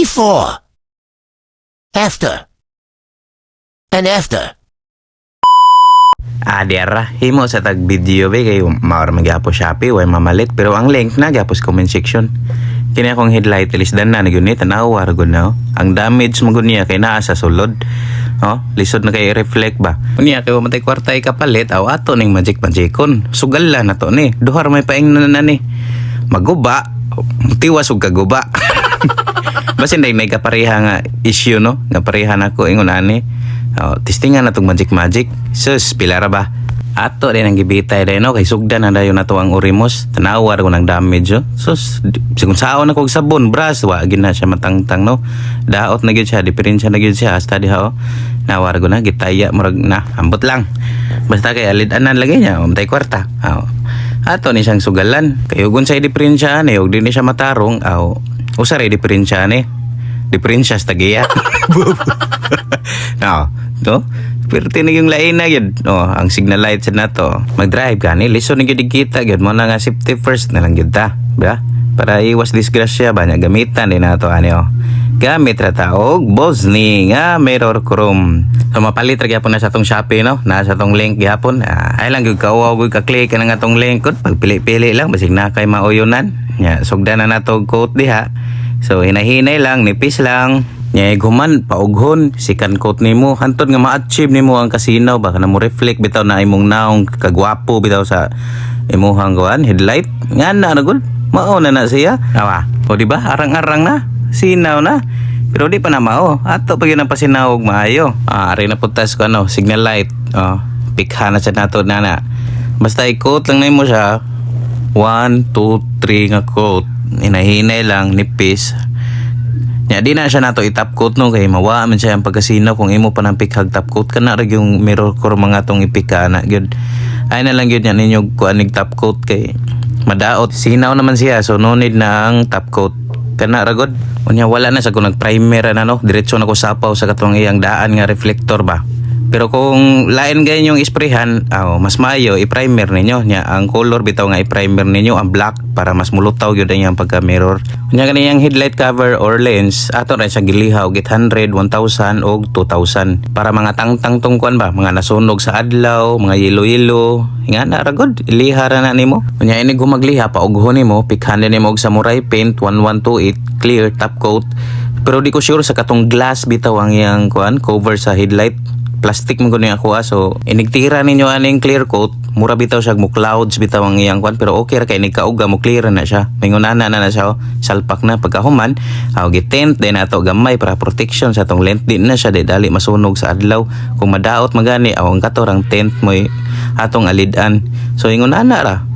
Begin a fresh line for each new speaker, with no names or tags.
before, after, and after.
Diyara, himo sa tag video be kayo maor magyapos Shopee way mamalit pero ang link na gyapos comment section. Kini akong headlight lisdan na gyud tanaw war gud na. Ang damage mo gud niya kay naa sa sulod. Lisod na kay reflect ba. Unya kay matay kwartay kapalit aw ato ning magikon. Sugal la na to ni. Duhar may paing na ni. Maguba, tiwas og kaguba. Basin day may kapareha nga issue no, nga pareha nako ingon ani. Testingan na itong magic. Sus, pilara ba? Ato din ang gibitay din, no? Kay sugdan na dayon na to ang urimos. Tanawar ko ng damage, oh. Sus, sigun saon na kong sabon, bras. Wagin na siya matangtang, no? Daot na gyud siya, diferensya na gyud siya. Hasta diha, oh. Nawar ko na, gitaya, murag na, ambot lang. Basta kay alidanan lagi niya, umtay kwarta. Ato ni siyang sugalan. Kayo gun sa diferensya, huwag din siya matarong, usari diferensya, diferensya sa tagiya. No? Pero tinig yung lain na yun. Ang signal light sa nato. Mag-drive ka ni. Listen na yun kita. Yun mo na nga safety first na lang yun ta. Ba? Para iwas disgrasya ba niya. Gamitan din nato. Gamit rataog. Bosni nga mirror chrome. So mapalit ra gyapon na sa tong Shopee no. Nasa tong link gyapon. Ay lang gyud kawaw gyud ka-click ka na nga tong link. Pagpili-pili lang. Basig na kay mauyonan. Sugdan na nato quote diha. So hinahinay lang. Nipis lang. Guman, paughon, sikan coat nimo hantod nga ma-achieve nimo ang kasinaw baka na mo reflect bitaw na imong naong kagwapo bitaw sa imuhang kuan headlight nga na gud mao na siya o di ba arang-arang na sinaw na pero di pa na mao ato pa gyud ang pasinawog maayo ari na putas ko signal light pikha na sa nato na basta i-coat lang nimo siya 1 2 3 nga coat hinahinay lang nipis. Di na siya nato i-top coat no kay mawa man siya ang pagkasinaw kung imo pa nang pikhag top coat kana ra yung mirror core mga tong ipika na gyud ay na lang gyud yan ninyo kuanig top coat kay madaot sinaw naman siya so no need na ang top coat kana ra gud unya wala na sa kung nag primer na no diretso na ko sapaw sa katong iyang daan nga reflector ba. Pero kung lain ganyan yung isprayhan, mas maayo i-primer ninyo. Ang color bitaw nga i-primer ninyo ang black para mas mulutaw yun yung pagka-mirror. Kanya ganyan headlight cover or lens, ato rin siya gilihaw 800, 1,000 o 2,000. Para mga tangtang tungkuan ba, mga nasunog sa adlaw, mga yelo-yelo. Nga na ragod, ilihara na nimo. Kanya inig gumagliha, paughon nimo, pikhan din nimo og samurai paint 1128 clear top coat. Pero di ko sure sa katong glass bitaw ang iyang cover sa headlight. Plastic mo guni ako so inigtira ninyo aning clear coat mura bitaw siya mo clouds bitaw ang iyang kwan pero okay ra kay nigkauga mo clear na siya mingunana na siya salpak na pagkahuman gitent din ato gamay para protection sa tong lens din na siya dali masunog sa adlaw kung madaot magani ang katorang tent mo atong alidan so ingunana ra